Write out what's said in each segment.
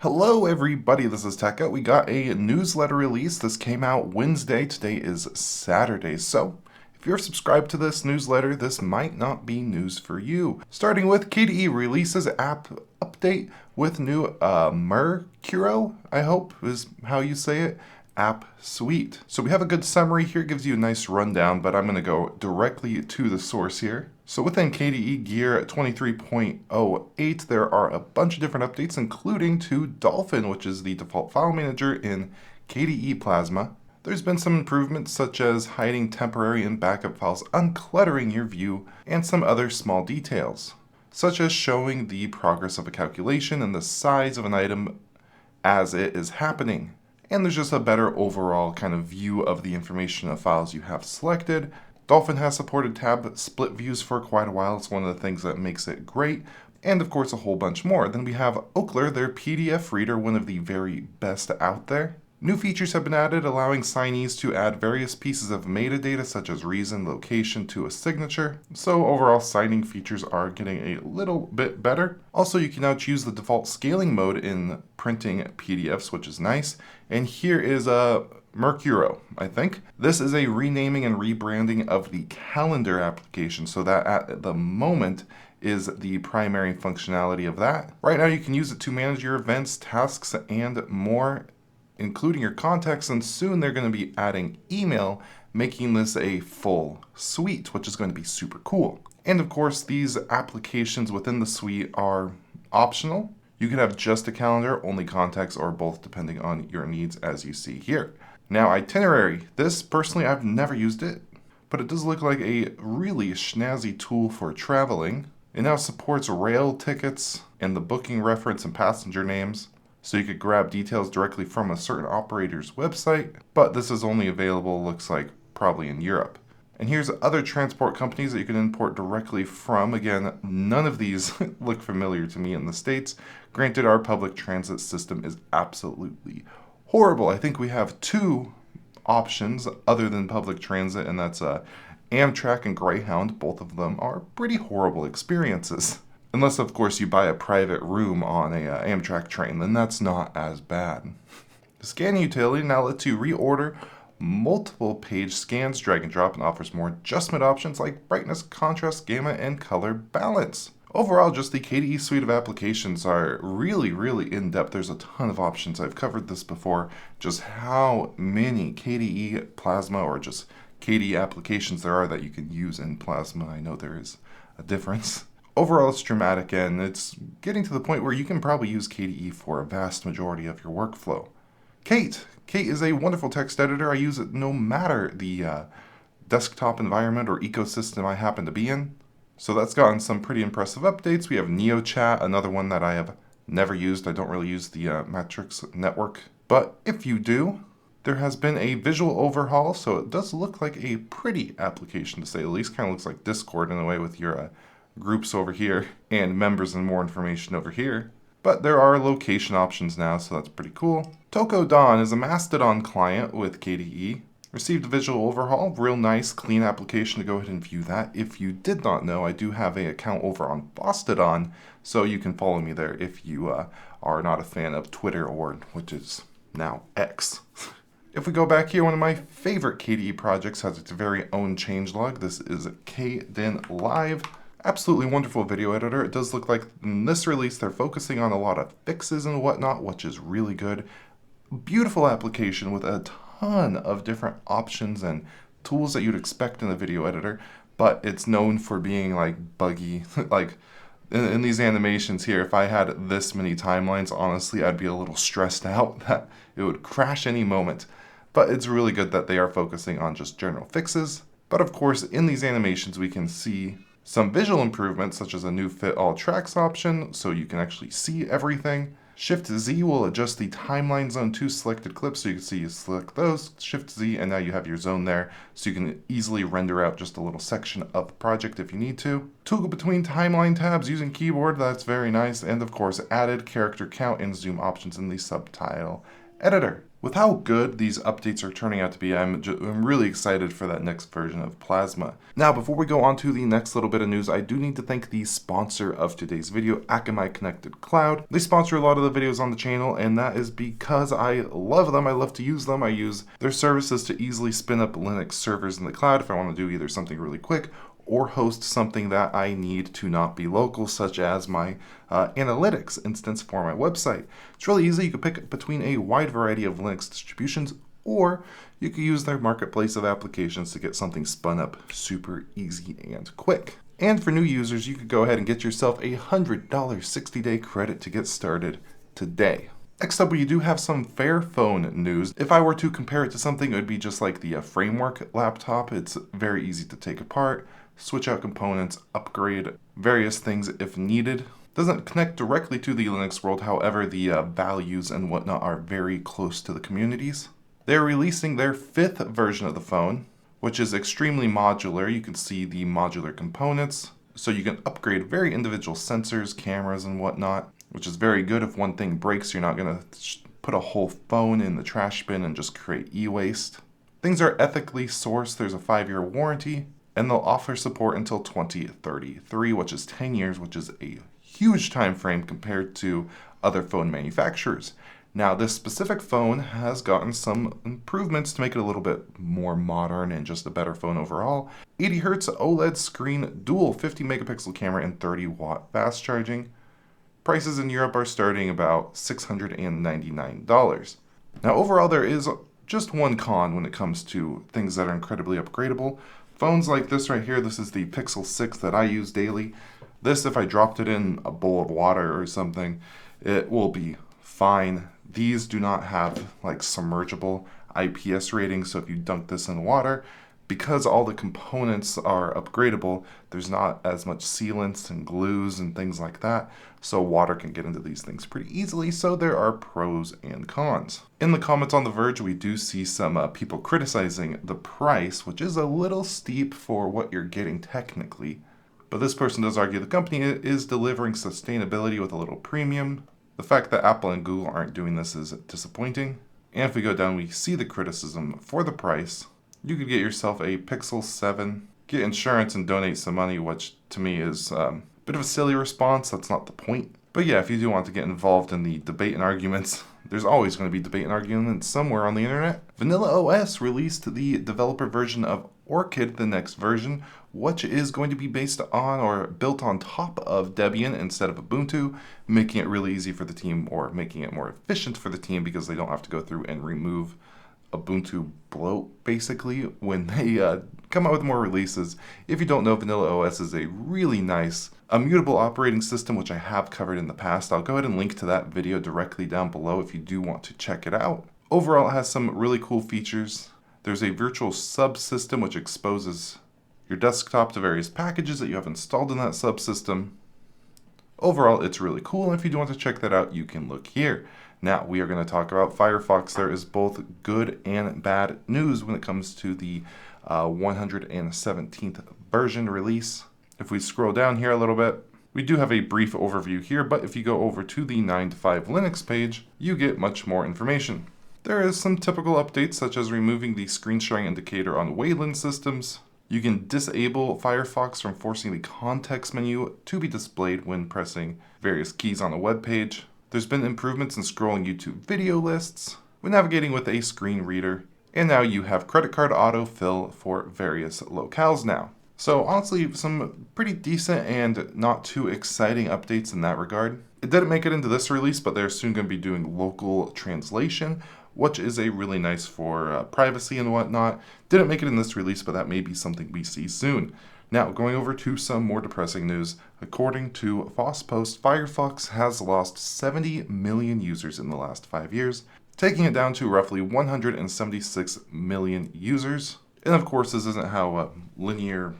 Hello everybody, this is TechHut. We got a newsletter release. This came out Wednesday. Today is Saturday. So, if you're subscribed to this newsletter, this might not be news for you. Starting with KDE releases app update with new Mercuro, I hope is how you say it, app suite. So we have a good summary here, gives you a nice rundown, but I'm going to go directly to the source here. So within KDE Gear 23.08, there are a bunch of different updates, including to Dolphin, which is the default file manager in KDE Plasma. There's been some improvements such as hiding temporary and backup files, uncluttering your view, and some other small details, such as showing the progress of a calculation and the size of an item as it is happening. And there's just a better overall kind of view of the information of files you have selected. Dolphin has supported tab split views for quite a while. It's one of the things that makes it great. And of course a whole bunch more. Then we have Oakler, their PDF reader, one of the very best out there. New features have been added, allowing signees to add various pieces of metadata such as reason, location to a signature. So overall signing features are getting a little bit better. Also, you can now choose the default scaling mode in printing PDFs, which is nice. And here is a Mercuro, I think. This is a renaming and rebranding of the calendar application, so that at the moment is the primary functionality of that. Right now you can use it to manage your events, tasks, and more, including your contacts, and soon they're going to be adding email, making this a full suite, which is going to be super cool. And of course, these applications within the suite are optional. You can have just a calendar, only contacts, or both depending on your needs, as you see here. Now, Itinerary. This, personally, I've never used it, but it does look like a really snazzy tool for traveling. It now supports rail tickets and the booking reference and passenger names, so you could grab details directly from a certain operator's website, but this is only available, looks like, probably in Europe. And here's other transport companies that you can import directly from. Again, none of these look familiar to me in the States. Granted, our public transit system is absolutely horrible. I think we have two options other than public transit, and that's Amtrak and Greyhound. Both of them are pretty horrible experiences. Unless, of course, you buy a private room on a Amtrak train, then that's not as bad. The scanning utility now lets you reorder multiple page scans, drag and drop, and offers more adjustment options like brightness, contrast, gamma, and color balance. Overall, just the KDE suite of applications are really, really in-depth. There's a ton of options. I've covered this before, just how many KDE Plasma or just KDE applications there are that you can use in Plasma. I know there is a difference. Overall, it's dramatic, and it's getting to the point where you can probably use KDE for a vast majority of your workflow. Kate is a wonderful text editor. I use it no matter the desktop environment or ecosystem I happen to be in. So that's gotten some pretty impressive updates. We have NeoChat, another one that I have never used. I don't really use the Matrix network. But if you do, there has been a visual overhaul, so it does look like a pretty application to say the least. Kind of looks like Discord in a way with your groups over here and members and more information over here. But there are location options now, so that's pretty cool. Tocodon is a Mastodon client with KDE. Received a visual overhaul, real nice, clean application to go ahead and view that. If you did not know, I do have an account over on Bostodon, so you can follow me there if you are not a fan of Twitter, or which is now X. If we go back here, one of my favorite KDE projects has its very own changelog. This is KDE Live. Absolutely wonderful video editor. It does look like in this release they're focusing on a lot of fixes and whatnot, which is really good. Beautiful application with a ton of different options and tools that you'd expect in a video editor, but it's known for being like buggy. Like in these animations here, if I had this many timelines, honestly, I'd be a little stressed out that it would crash any moment. But it's really good that they are focusing on just general fixes. But of course, in these animations, we can see some visual improvements, such as a new fit all tracks option, so you can actually see everything. Shift-Z will adjust the timeline zone to selected clips, so you can see you select those, Shift-Z, and now you have your zone there, so you can easily render out just a little section of the project if you need to. Toggle between timeline tabs using keyboard, that's very nice, and of course added character count and zoom options in the subtitle editor. With how good these updates are turning out to be, I'm really excited for that next version of Plasma. Now, before we go on to the next little bit of news, I do need to thank the sponsor of today's video, Akamai Connected Cloud. They sponsor a lot of the videos on the channel, and that is because I love them. I love to use them. I use their services to easily spin up Linux servers in the cloud if I want to do either something really quick or host something that I need to not be local, such as my analytics instance for my website. It's really easy. You can pick between a wide variety of Linux distributions, or you can use their marketplace of applications to get something spun up super easy and quick. And for new users, you could go ahead and get yourself a $100 60-day credit to get started today. Next up, we do have some Fairphone news. If I were to compare it to something, it would be just like the Framework laptop. It's very easy to take apart, switch out components, upgrade various things if needed. Doesn't connect directly to the Linux world, however, the values and whatnot are very close to the communities. They're releasing their 5th version of the phone, which is extremely modular. You can see the modular components, so you can upgrade very individual sensors, cameras, and whatnot, which is very good. If one thing breaks, you're not going to put a whole phone in the trash bin and just create e-waste. Things are ethically sourced. There's a 5-year warranty, and they'll offer support until 2033, which is 10 years, which is a huge time frame compared to other phone manufacturers. Now, this specific phone has gotten some improvements to make it a little bit more modern and just a better phone overall. 80 Hz OLED screen, dual 50 megapixel camera, and 30 watt fast charging. Prices in Europe are starting about $699. Now, overall, there is just one con when it comes to things that are incredibly upgradable. Phones like this right here, this is the Pixel 6 that I use daily. This, if I dropped it in a bowl of water or something, it will be fine. These do not have like submergible IPS ratings, so if you dunk this in water, because all the components are upgradable, there's not as much sealants and glues and things like that, so water can get into these things pretty easily, so there are pros and cons. In the comments on The Verge, we do see some people criticizing the price, which is a little steep for what you're getting technically. But this person does argue the company is delivering sustainability with a little premium. The fact that Apple and Google aren't doing this is disappointing. And if we go down, we see the criticism for the price. You could get yourself a Pixel 7, get insurance, and donate some money, which to me is a bit of a silly response. That's not the point. But yeah, if you do want to get involved in the debate and arguments, there's always going to be debate and arguments somewhere on the internet. VanillaOS released the developer version of Orchid, the next version, which is going to be based on or built on top of Debian instead of Ubuntu, making it really easy for the team, or making it more efficient for the team, because they don't have to go through and remove Ubuntu bloat, basically, when they come out with more releases. If you don't know, VanillaOS is a really nice immutable operating system, which I have covered in the past. I'll go ahead and link to that video directly down below if you do want to check it out. Overall, it has some really cool features. There's a virtual subsystem which exposes your desktop to various packages that you have installed in that subsystem. Overall, it's really cool, and if you do want to check that out, you can look here. Now, we are going to talk about Firefox. There is both good and bad news when it comes to the 117th version release. If we scroll down here a little bit, we do have a brief overview here, but if you go over to the 9to5 Linux page, you get much more information. There is some typical updates, such as removing the screen sharing indicator on Wayland systems. You can disable Firefox from forcing the context menu to be displayed when pressing various keys on a web page. There's been improvements in scrolling YouTube video lists when navigating with a screen reader. And now you have credit card autofill for various locales now. So honestly, some pretty decent and not too exciting updates in that regard. It didn't make it into this release, but they're soon going to be doing local translation, which is a really nice for privacy and whatnot. Didn't make it in this release, but that may be something we see soon. Now, going over to some more depressing news. According to FOSSPost, Firefox has lost 70 million users in the last 5 years, taking it down to roughly 176 million users. And of course, this isn't how linear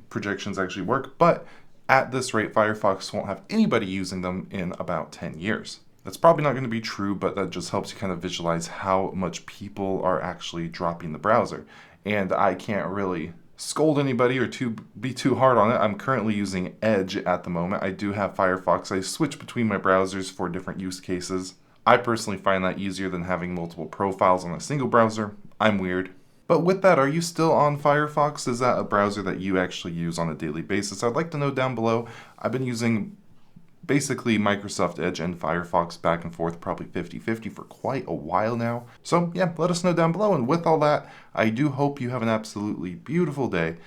projections actually work, but at this rate, Firefox won't have anybody using them in about 10 years. That's probably not going to be true, but that just helps you kind of visualize how much people are actually dropping the browser. And I can't really scold anybody or be too hard on it. I'm currently using Edge at the moment. I do have Firefox. I switch between my browsers for different use cases. I personally find that easier than having multiple profiles on a single browser. I'm weird. But with that, are you still on Firefox? Is that a browser that you actually use on a daily basis? I'd like to know down below. I've been using basically Microsoft Edge and Firefox back and forth, probably 50-50 for quite a while now. So yeah, let us know down below. And with all that, I do hope you have an absolutely beautiful day.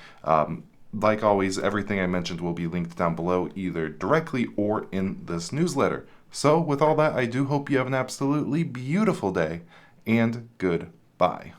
Like always, everything I mentioned will be linked down below, either directly or in this newsletter. So with all that, I do hope you have an absolutely beautiful day, and goodbye.